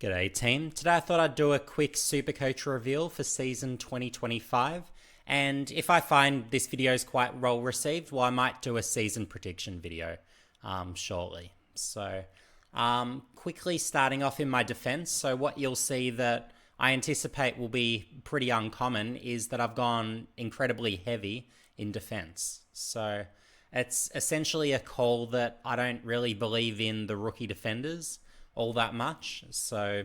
G'day team. Today I thought I'd do a quick Supercoach reveal for season 2025, and if I find this video is quite well received, well, I might do a season prediction video shortly. Quickly starting off in my defense, so what you'll see that I anticipate will be pretty uncommon is that I've gone incredibly heavy in defense. So it's essentially a call that I don't really believe in the rookie defenders all that much. So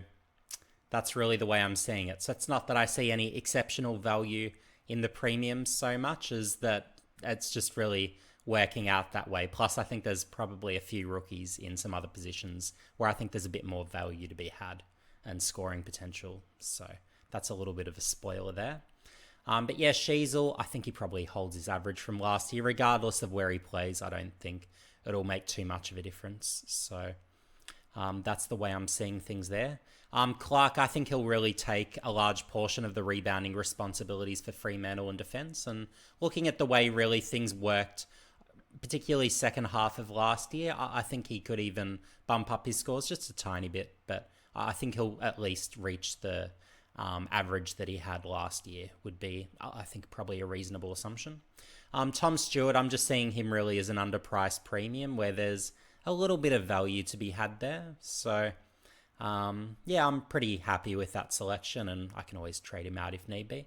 that's really the way I'm seeing it. So it's not that I see any exceptional value in the premiums so much as that it's just really working out that way. Plus, I think there's probably a few rookies in some other positions where I think there's a bit more value to be had and scoring potential. So that's a little bit of a spoiler there. But yeah, Sheasel, I think he probably holds his average from last year. Regardless of where he plays, I don't think it'll make too much of a difference. So that's the way I'm seeing things there. Clark, I think he'll really take a large portion of the rebounding responsibilities for Fremantle and defence. And looking at the way really things worked, particularly second half of last year, I think he could even bump up his scores just a tiny bit. But I think he'll at least reach the average that he had last year would be, I think, probably a reasonable assumption. Tom Stewart, I'm just seeing him really as an underpriced premium where there's a little bit of value to be had there. So, yeah, I'm pretty happy with that selection, and I can always trade him out if need be.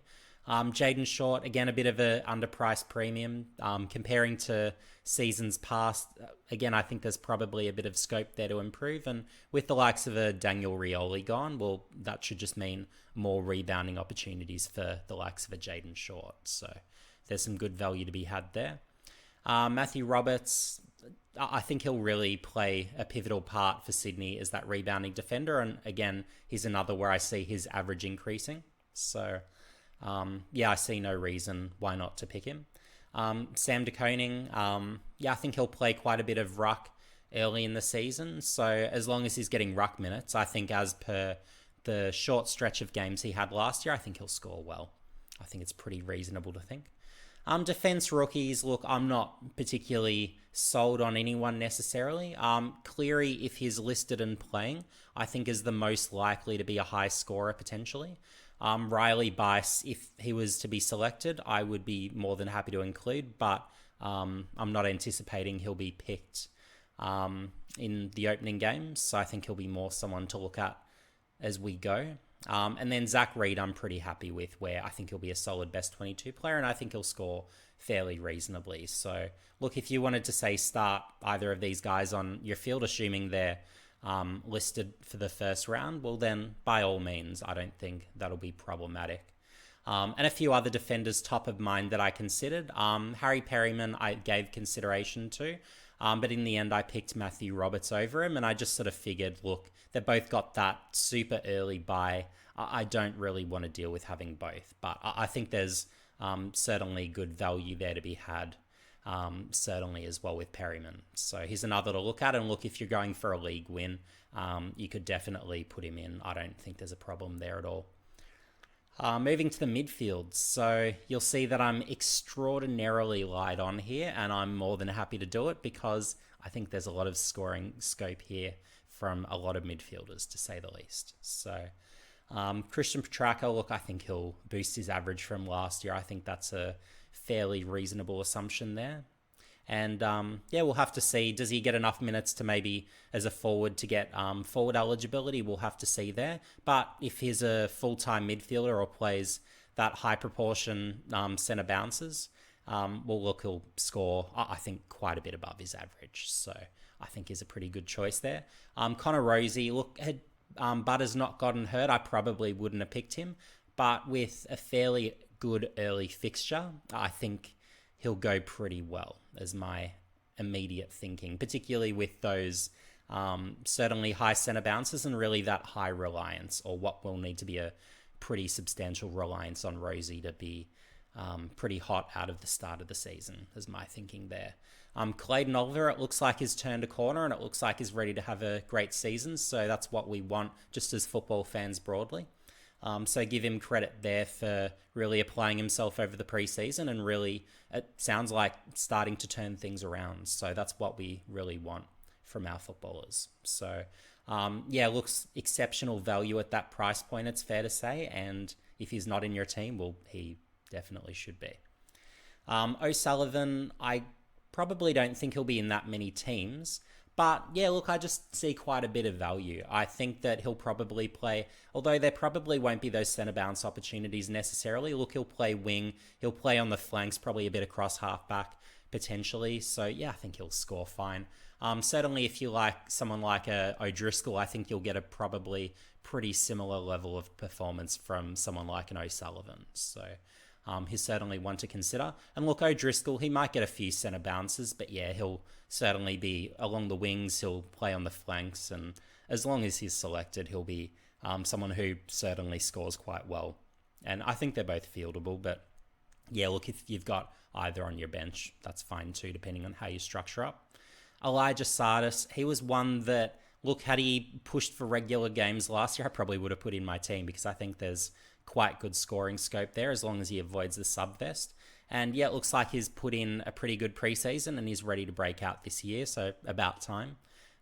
Jaden Short, again, a bit of an underpriced premium. Comparing to seasons past, again, I think there's probably a bit of scope there to improve. And with the likes of a Daniel Rioli gone, well, that should just mean more rebounding opportunities for the likes of a Jaden Short. So there's some good value to be had there. Matthew Roberts, I think he'll really play a pivotal part for Sydney as that rebounding defender. And again, he's another where I see his average increasing. So, yeah, I see no reason why not to pick him. Sam De Koning, yeah, I think he'll play quite a bit of ruck early in the season. So as long as he's getting ruck minutes, I think as per the short stretch of games he had last year, I think he'll score well. I think it's pretty reasonable to think. Defense rookies, look, I'm not particularly sold on anyone necessarily. Cleary, if he's listed and playing, I think is the most likely to be a high scorer potentially. Riley Bice, if he was to be selected, I would be more than happy to include, but I'm not anticipating he'll be picked in the opening games, so I think he'll be more someone to look at as we go. And then Zach Reed, I'm pretty happy with, where I think he'll be a solid best 22 player, and I think he'll score fairly reasonably. So, look, if you wanted to say start either of these guys on your field, assuming they're listed for the first round, well then, by all means, I don't think that'll be problematic. And a few other defenders top of mind that I considered. Harry Perryman, I gave consideration to. But in the end, I picked Matthew Roberts over him, and I just sort of figured, look, they both got that super early bye. I don't really want to deal with having both, but I think there's certainly good value there to be had, certainly as well with Perryman. So he's another to look at, and look, if you're going for a league win, you could definitely put him in. I don't think there's a problem there at all. Moving to the midfield, so you'll see that I'm extraordinarily light on here, and I'm more than happy to do it because I think there's a lot of scoring scope here from a lot of midfielders, to say the least. So Christian Petracca, look, I think he'll boost his average from last year. I think that's a fairly reasonable assumption there. And yeah, we'll have to see. Does he get enough minutes to maybe as a forward to get forward eligibility? We'll have to see there. But if he's a full-time midfielder or plays that high proportion centre bounces, well, look, he'll score, I think, quite a bit above his average. So I think he's a pretty good choice there. Connor Rosie, look, had Butters not gotten hurt, I probably wouldn't have picked him. But with a fairly good early fixture, I think he'll go pretty well, as my immediate thinking, particularly with those certainly high centre bounces and really that high reliance, or what will need to be a pretty substantial reliance on Rosie to be pretty hot out of the start of the season, is my thinking there. Clayton Oliver, it looks like he's turned a corner, and it looks like he's ready to have a great season, so that's what we want just as football fans broadly. So give him credit there for really applying himself over the preseason, and really, it sounds like starting to turn things around. So that's what we really want from our footballers. So Yeah, looks exceptional value at that price point, it's fair to say. And if he's not in your team, well, he definitely should be. O'Sullivan, I probably don't think he'll be in that many teams. But yeah, look, I just see quite a bit of value. I think that he'll probably play, although there probably won't be those centre bounce opportunities necessarily. Look, he'll play wing, he'll play on the flanks, probably a bit across halfback potentially. So yeah, I think he'll score fine. Certainly, if you like someone like a O'Driscoll, I think you'll get a probably pretty similar level of performance from someone like an O'Sullivan. So he's certainly one to consider. And look, O'Driscoll, he might get a few centre bounces, but yeah, he'll certainly be along the wings, he'll play on the flanks, and as long as he's selected, he'll be someone who certainly scores quite well. And I think they're both fieldable, but yeah, look, if you've got either on your bench, that's fine too, depending on how you structure up. Elijah Sardis, he was one that, look, had he pushed for regular games last year, I probably would have put in my team because I think there's quite good scoring scope there as long as he avoids the sub-vest. And yeah, it looks like he's put in a pretty good preseason and he's ready to break out this year, so about time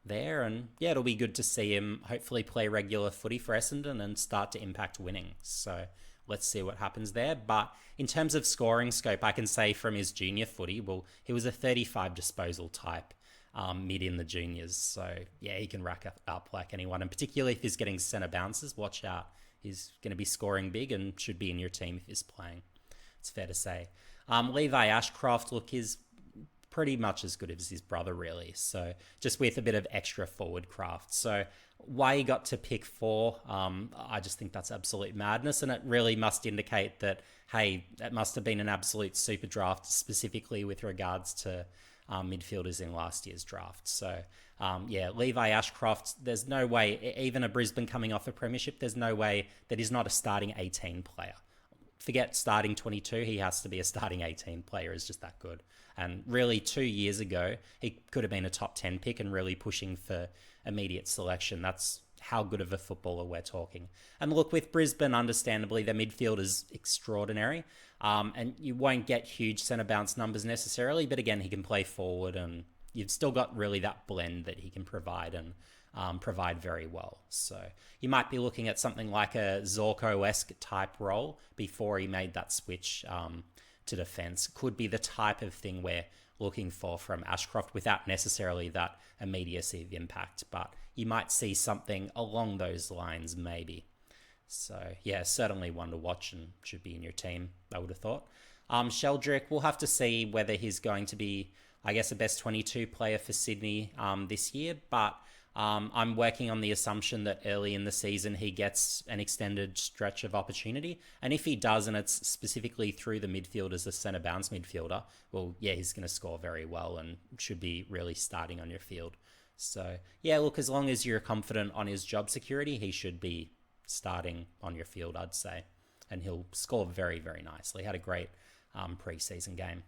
there. And yeah, it'll be good to see him hopefully play regular footy for Essendon and start to impact winning. So let's see what happens there. But in terms of scoring scope, I can say from his junior footy, well, he was a 35 disposal type mid in the juniors. So yeah, he can rack up like anyone. And particularly if he's getting centre bounces, watch out. He's going to be scoring big and should be in your team if he's playing. It's fair to say. Levi Ashcroft, look, is pretty much as good as his brother, really. So just with a bit of extra forward craft. So why he got to pick 4, I just think that's absolute madness. And it really must indicate that, hey, that must have been an absolute super draft, specifically with regards to midfielders in last year's draft. So yeah, Levi Ashcroft, there's no way, even a Brisbane coming off a premiership, there's no way that he's not a starting 18 player. Forget starting 22, he has to be a starting 18 player. Is just that good. And really 2 years ago, he could have been a top 10 pick and really pushing for immediate selection. That's how good of a footballer we're talking. And look, with Brisbane, understandably, their midfield is extraordinary. And you won't get huge centre bounce numbers necessarily, but again, he can play forward and you've still got really that blend that he can provide and provide very well. So you might be looking at something like a Zorko-esque type role before he made that switch to defence. Could be the type of thing we're looking for from Ashcroft without necessarily that immediacy of impact, but you might see something along those lines maybe. So yeah, certainly one to watch and should be in your team, I would have thought. Sheldrick, we'll have to see whether he's going to be, I guess, a best 22 player for Sydney this year, but I'm working on the assumption that early in the season he gets an extended stretch of opportunity. And if he does, and it's specifically through the midfield as a centre bounce midfielder, well, yeah, he's going to score very well and should be really starting on your field. So yeah, look, as long as you're confident on his job security, he should be starting on your field, I'd say. And he'll score very, very nicely. Had a great pre-season game.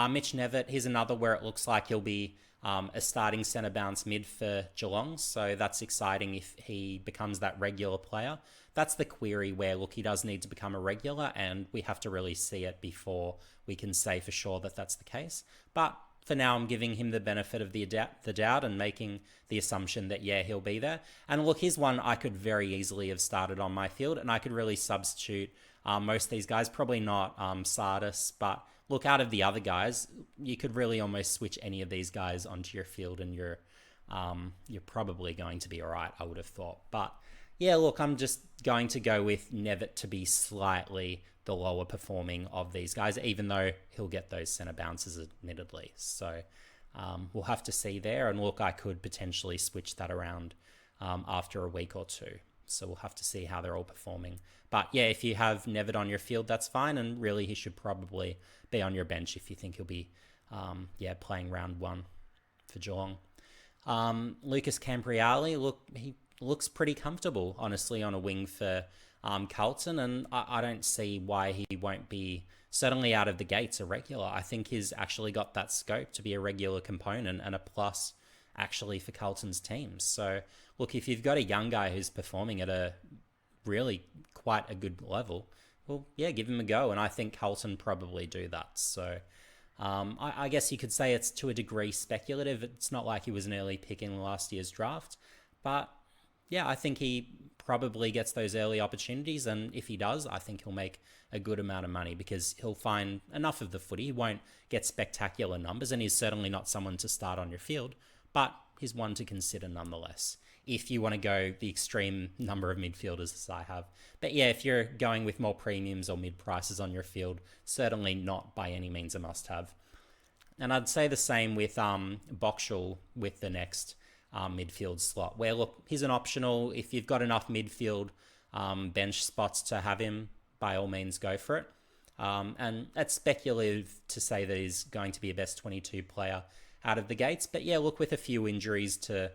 Mitch Nevitt, here's another where it looks like he'll be a starting centre bounce mid for Geelong. So that's exciting if he becomes that regular player. That's the query where, look, he does need to become a regular and we have to really see it before we can say for sure that that's the case. But for now, I'm giving him the benefit of the doubt and making the assumption that, yeah, he'll be there. And look, here's one I could very easily have started on my field and I could really substitute most of these guys. Probably not Sardis, but look, out of the other guys, you could really almost switch any of these guys onto your field and you're probably going to be all right, I would have thought. But yeah, look, I'm just going to go with Nevitt to be slightly the lower performing of these guys, even though he'll get those centre bounces admittedly. So we'll have to see there. And look, I could potentially switch that around after a week or two. So we'll have to see how they're all performing. But yeah, if you have Nevitt on your field, that's fine. And really, he should probably be on your bench if you think he'll be playing round 1 for Geelong. Lucas Campriali, look, he looks pretty comfortable, honestly, on a wing for Carlton. And I don't see why he won't be, certainly out of the gates, a regular. I think he's actually got that scope to be a regular component and a plus actually for Carlton's team. So look, if you've got a young guy who's performing at a really quite a good level, well, yeah, give him a go. And I think Carlton probably do that. So I guess you could say it's to a degree speculative. It's not like he was an early pick in last year's draft. But yeah, I think he probably gets those early opportunities, and if he does, I think he'll make a good amount of money because he'll find enough of the footy. He won't get spectacular numbers, and he's certainly not someone to start on your field, but he's one to consider nonetheless. If you want to go the extreme number of midfielders as I have. But yeah, if you're going with more premiums or mid prices on your field, certainly not by any means a must have. And I'd say the same with Boxall with the next midfield slot, where look, he's an optional. If you've got enough midfield bench spots to have him, by all means go for it. And it's speculative to say that he's going to be a best 22 player out of the gates. But yeah, look, with a few injuries to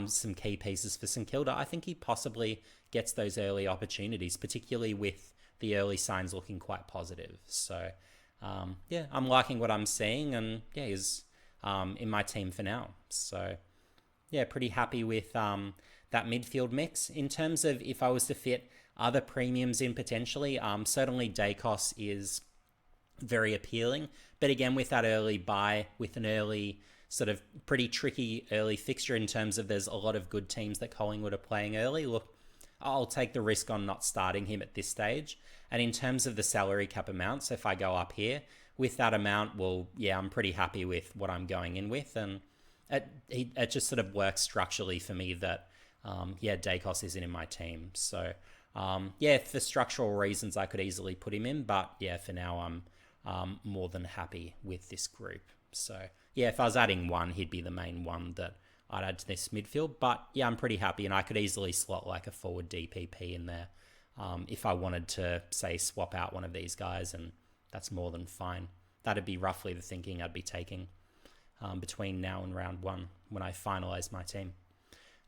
some key pieces for St Kilda, I think he possibly gets those early opportunities, particularly with the early signs looking quite positive. So yeah, I'm liking what I'm seeing, and yeah, he's in my team for now. So yeah, pretty happy with that midfield mix. In terms of if I was to fit other premiums in potentially, certainly Dacos is very appealing. But again, with that early buy, with an early sort of pretty tricky early fixture in terms of there's a lot of good teams that Collingwood are playing early, look, I'll take the risk on not starting him at this stage. And in terms of the salary cap amount, so if I go up here with that amount, well, yeah, I'm pretty happy with what I'm going in with. And it just sort of works structurally for me that, yeah, Dacos isn't in my team. So, yeah, for structural reasons, I could easily put him in. But yeah, for now, I'm more than happy with this group. So yeah, if I was adding one, he'd be the main one that I'd add to this midfield. But yeah, I'm pretty happy, and I could easily slot like a forward DPP in there if I wanted to, say, swap out one of these guys, and that's more than fine. That'd be roughly the thinking I'd be taking between now and round one when I finalise my team.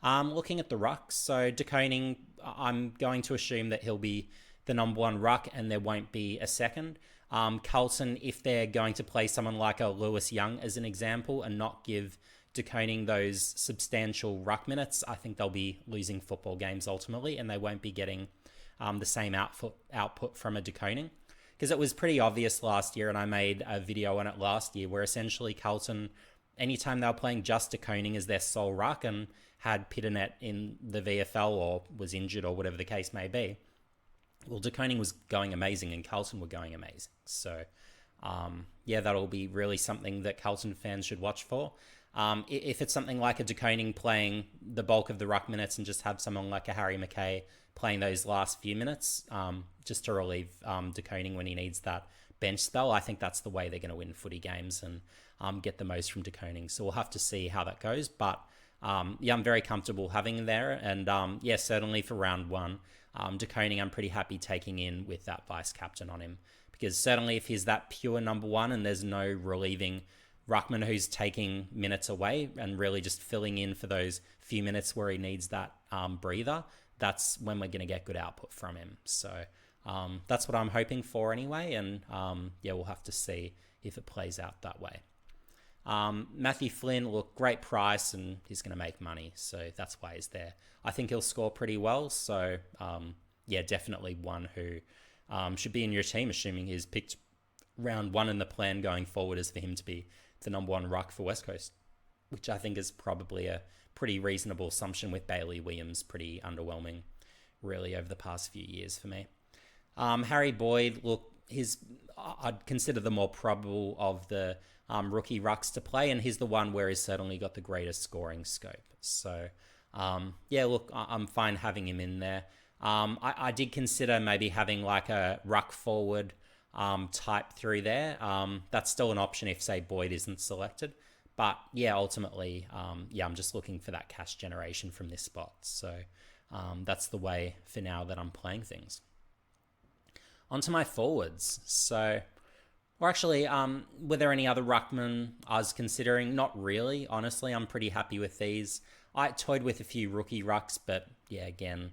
Looking at the rucks, so De Koning, I'm going to assume that he'll be the number one ruck and there won't be a second. Carlton, if they're going to play someone like a Lewis Young as an example and not give De Koning those substantial ruck minutes, I think they'll be losing football games ultimately, and they won't be getting the same output from a De Koning. Because it was pretty obvious last year, and I made a video on it last year, where essentially Carlton, anytime they were playing just De Koning as their sole ruck and had Pitternet in the VFL or was injured or whatever the case may be, well, De Koning was going amazing and Carlton were going amazing. So, yeah, that'll be really something that Carlton fans should watch for. If it's something like a De Koning playing the bulk of the ruck minutes and just have someone like a Harry McKay playing those last few minutes just to relieve De Koning when he needs that bench spell, I think that's the way they're going to win footy games and get the most from De Koning. So we'll have to see how that goes. But yeah, I'm very comfortable having him there. And yeah, certainly for round one, De Koning, I'm pretty happy taking in with that vice captain on him. Because certainly if he's that pure number one and there's no relieving ruckman who's taking minutes away and really just filling in for those few minutes where he needs that breather, that's when we're going to get good output from him. So that's what I'm hoping for anyway. And yeah, we'll have to see if it plays out that way. Matthew Flynn, look, great price and he's going to make money. So that's why he's there. I think he'll score pretty well. So yeah, definitely one who should be in your team, assuming he's picked round one and the plan going forward is for him to be the number one ruck for West Coast, which I think is probably a pretty reasonable assumption with Bailey Williams pretty underwhelming really over the past few years for me. Harry Boyd, look, I'd consider the more probable of the rookie rucks to play, and he's the one where he's certainly got the greatest scoring scope. So yeah, look, I'm fine having him in there. I did consider maybe having like a ruck forward type through there. That's still an option if, say, Boyd isn't selected. But yeah, ultimately, yeah, I'm just looking for that cash generation from this spot. So that's the way for now that I'm playing things. Onto my forwards. So, or actually, were there any other ruckmen I was considering? Not really, honestly. I'm pretty happy with these. I toyed with a few rookie rucks, but yeah, again,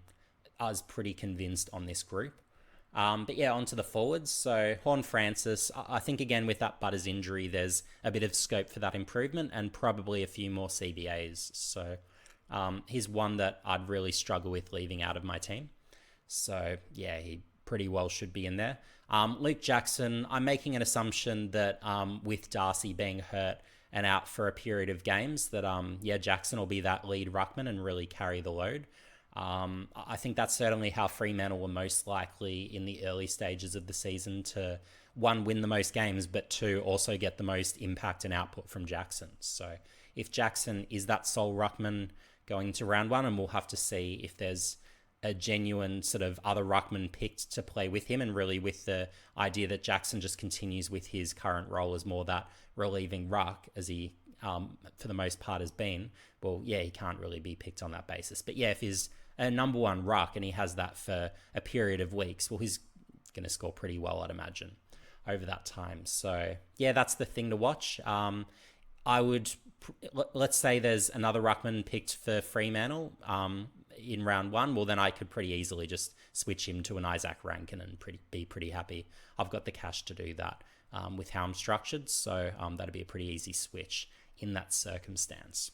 I was pretty convinced on this group. But yeah, onto the forwards. So Horne-Francis, I think again with that Butters injury, there's a bit of scope for that improvement and probably a few more CBAs. So he's one that I'd really struggle with leaving out of my team. So yeah, he pretty well should be in there. Luke Jackson, I'm making an assumption that with Darcy being hurt and out for a period of games that yeah, Jackson will be that lead ruckman and really carry the load. I think that's certainly how Fremantle were most likely in the early stages of the season to, one, win the most games, but two, also get the most impact and output from Jackson. So if Jackson is that sole ruckman going to round one, and we'll have to see if there's a genuine sort of other ruckman picked to play with him, and really with the idea that Jackson just continues with his current role as more that relieving ruck as he for the most part has been. Well, yeah, he can't really be picked on that basis. But yeah, if he's a number one ruck and he has that for a period of weeks, well, he's going to score pretty well, I'd imagine, over that time. So yeah, that's the thing to watch. I would, let's say there's another ruckman picked for Fremantle in round one. Well, then I could pretty easily just switch him to an Isaac Rankin and be pretty happy. I've got the cash to do that with how I'm structured. So that'd be a pretty easy switch in that circumstance.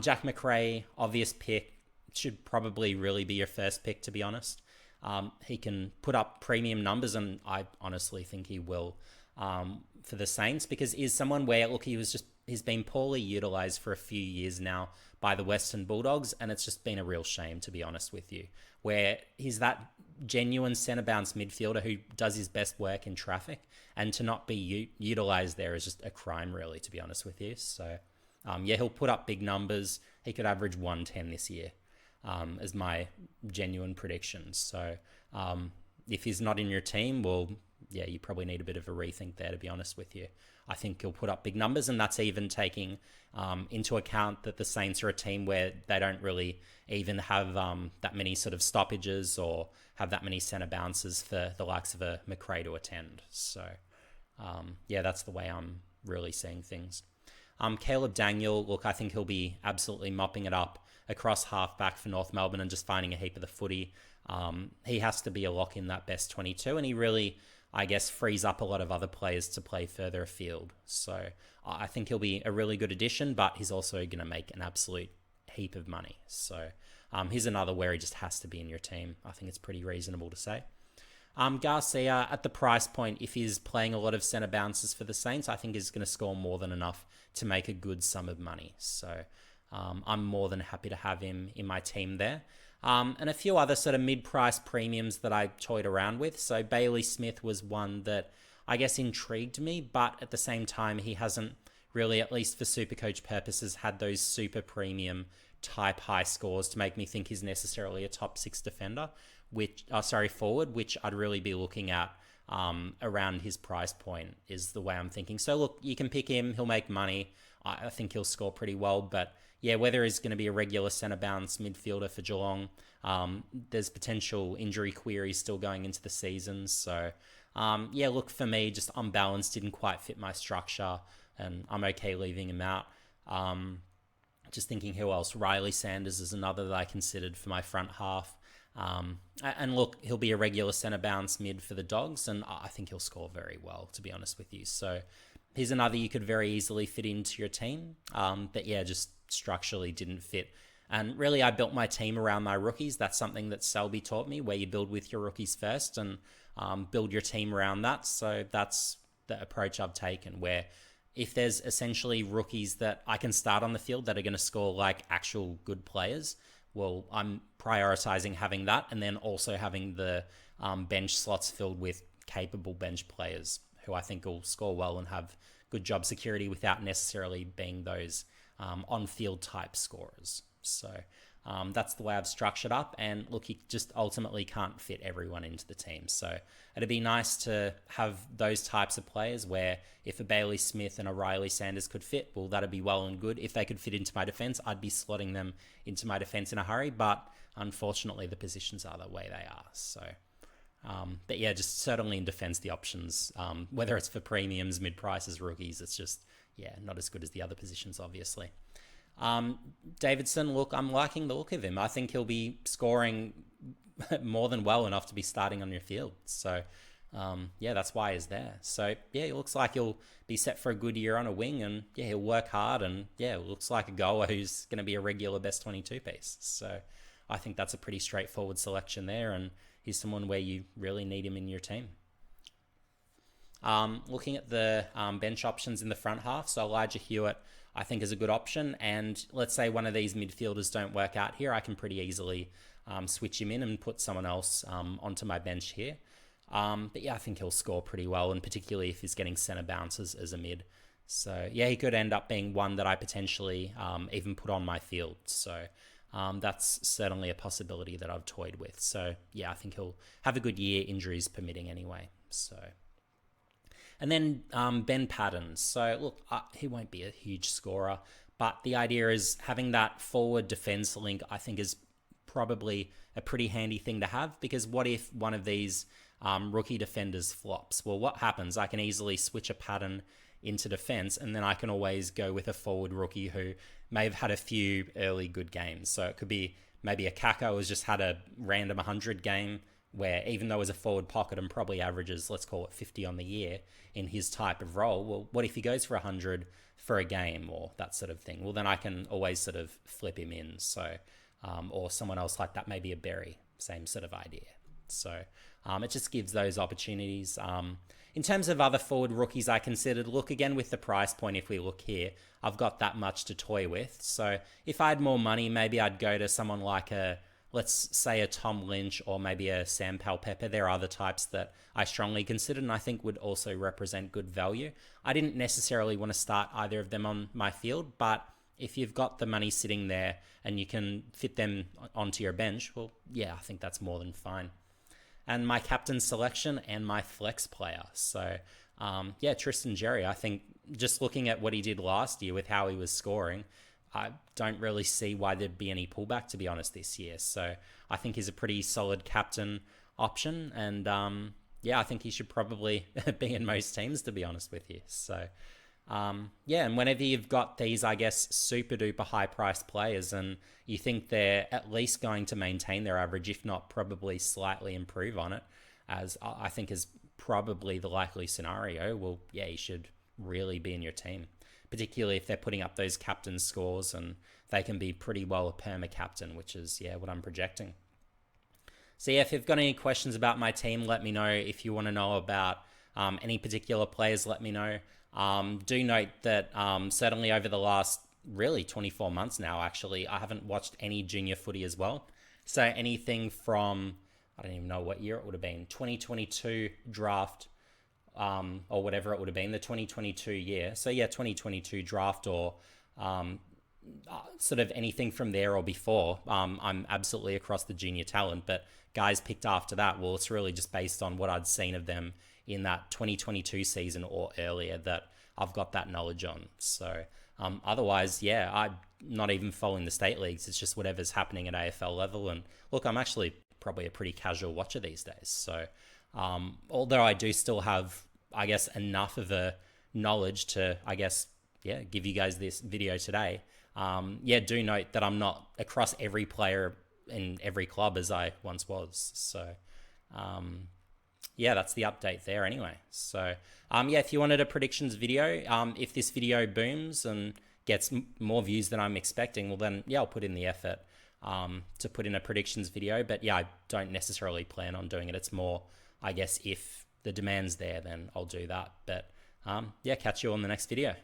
Jack Macrae, obvious pick, should probably really be your first pick, to be honest. He can put up premium numbers, and I honestly think he will for the Saints, because he's someone where, look, he's been poorly utilised for a few years now by the Western Bulldogs, and it's just been a real shame, to be honest with you, where he's that genuine centre bounce midfielder who does his best work in traffic, and to not be utilised there is just a crime, really, to be honest with you. So yeah, he'll put up big numbers. He could average 110 this year as my genuine predictions. So if he's not in your team, well, yeah, you probably need a bit of a rethink there, to be honest with you. I think he'll put up big numbers, and that's even taking into account that the Saints are a team where they don't really even have that many sort of stoppages or have that many centre bounces for the likes of a Macrae to attend. So yeah, that's the way I'm really seeing things. Caleb Daniel, look, I think he'll be absolutely mopping it up across halfback for North Melbourne and just finding a heap of the footy. He has to be a lock in that best 22, and he really, I guess, frees up a lot of other players to play further afield. So I think he'll be a really good addition, but he's also going to make an absolute heap of money. So here's another where he just has to be in your team. I think it's pretty reasonable to say. Garcia, at the price point, if he's playing a lot of centre bounces for the Saints, I think he's going to score more than enough to make a good sum of money. So I'm more than happy to have him in my team there. And a few other sort of mid-price premiums that I toyed around with. So Bailey Smith was one that I guess intrigued me, but at the same time, he hasn't really, at least for Supercoach purposes, had those super premium type high scores to make me think he's necessarily a top 6 defender, forward, which I'd really be looking at around his price point is the way I'm thinking. So look, you can pick him, he'll make money. I think he'll score pretty well, but yeah, whether he's going to be a regular centre bounce midfielder for Geelong, there's potential injury queries still going into the season. So yeah, look, for me, just unbalanced, didn't quite fit my structure, and I'm okay leaving him out. Just thinking who else. Riley Sanders is another that I considered for my front half. And look, he'll be a regular centre bounce mid for the Dogs, and I think he'll score very well, to be honest with you. So here's another you could very easily fit into your team. But yeah, just structurally didn't fit. And really, I built my team around my rookies. That's something that Selby taught me, where you build with your rookies first and build your team around that. So that's the approach I've taken, where if there's essentially rookies that I can start on the field that are going to score like actual good players, well, I'm prioritizing having that, and then also having the bench slots filled with capable bench players who I think will score well and have good job security without necessarily being those on-field type scorers. So that's the way I've structured up. And look, you just ultimately can't fit everyone into the team. So it'd be nice to have those types of players where if a Bailey Smith and a Riley Sanders could fit, well, that'd be well and good. If they could fit into my defense, I'd be slotting them into my defense in a hurry. But unfortunately, the positions are the way they are. So, but yeah, just certainly in defense, the options, whether it's for premiums, mid-prices, rookies, it's just, yeah, not as good as the other positions, obviously. Davidson, look, I'm liking the look of him. I think he'll be scoring more than well enough to be starting on your field. So, yeah, that's why he's there. So, yeah, it looks like he'll be set for a good year on a wing, and yeah, he'll work hard, and yeah, it looks like a goer who's going to be a regular best 22 piece. So, I think that's a pretty straightforward selection there, and he's someone where you really need him in your team. Looking at the bench options in the front half, so Elijah Hewitt, I think is a good option. And let's say one of these midfielders don't work out here, I can pretty easily switch him in and put someone else onto my bench here. But yeah, I think he'll score pretty well, and particularly if he's getting centre bounces as a mid. So yeah, he could end up being one that I potentially even put on my field. So that's certainly a possibility that I've toyed with. So yeah, I think he'll have a good year, injuries permitting anyway. So, and then Ben Paddens. So look, he won't be a huge scorer, but the idea is having that forward defense link, I think, is probably a pretty handy thing to have, because what if one of these rookie defenders flops? Well, what happens? I can easily switch a pattern into defense, and then I can always go with a forward rookie who may have had a few early good games. So it could be maybe a Kaka who's just had a random 100 game where, even though as a forward pocket and probably averages, let's call it 50 on the year in his type of role, well, what if he goes for 100 for a game or that sort of thing? Well, then I can always sort of flip him in. So or someone else like that, maybe a Berry, same sort of idea. So it just gives those opportunities. In terms of other forward rookies I considered, look, again with the price point, if we look here, I've got that much to toy with. So if I had more money, maybe I'd go to someone like let's say a Tom Lynch or maybe a Sam Palpepper. There are other types that I strongly considered and I think would also represent good value. I didn't necessarily want to start either of them on my field, but if you've got the money sitting there and you can fit them onto your bench, well, yeah, I think that's more than fine. And my captain selection and my flex player. So, yeah, Tristan Jerry, I think just looking at what he did last year with how he was scoring, I don't really see why there'd be any pullback, to be honest, this year. So I think he's a pretty solid captain option. And, yeah, I think he should probably be in most teams, to be honest with you. So, yeah, and whenever you've got these, I guess, super duper high priced players and you think they're at least going to maintain their average, if not probably slightly improve on it, as I think is probably the likely scenario, well, yeah, you should really be in your team, particularly if they're putting up those captain scores and they can be pretty well a perma captain, which is, yeah, what I'm projecting. So yeah, if you've got any questions about my team, let me know. If you want to know about any particular players, let me know. Do note that certainly over the last really 24 months now, actually, I haven't watched any junior footy as well. So anything from, I don't even know what year it would have been, 2022 draft or whatever it would have been, the 2022 year. So yeah, 2022 draft or sort of anything from there or before. I'm absolutely across the junior talent, but guys picked after that, well, it's really just based on what I'd seen of them in that 2022 season or earlier that I've got that knowledge on. So otherwise, yeah, I'm not even following the state leagues. It's just whatever's happening at AFL level. And look, I'm actually probably a pretty casual watcher these days. So although I do still have, I guess, enough of a knowledge to, I guess, yeah, give you guys this video today. Yeah, do note that I'm not across every player in every club as I once was. So, yeah, that's the update there anyway. So, yeah, if you wanted a predictions video, if this video booms and gets more views than I'm expecting, well then, yeah, I'll put in the effort to put in a predictions video. But yeah, I don't necessarily plan on doing it. It's more, I guess, if the demand's there, then I'll do that. But yeah, catch you on the next video.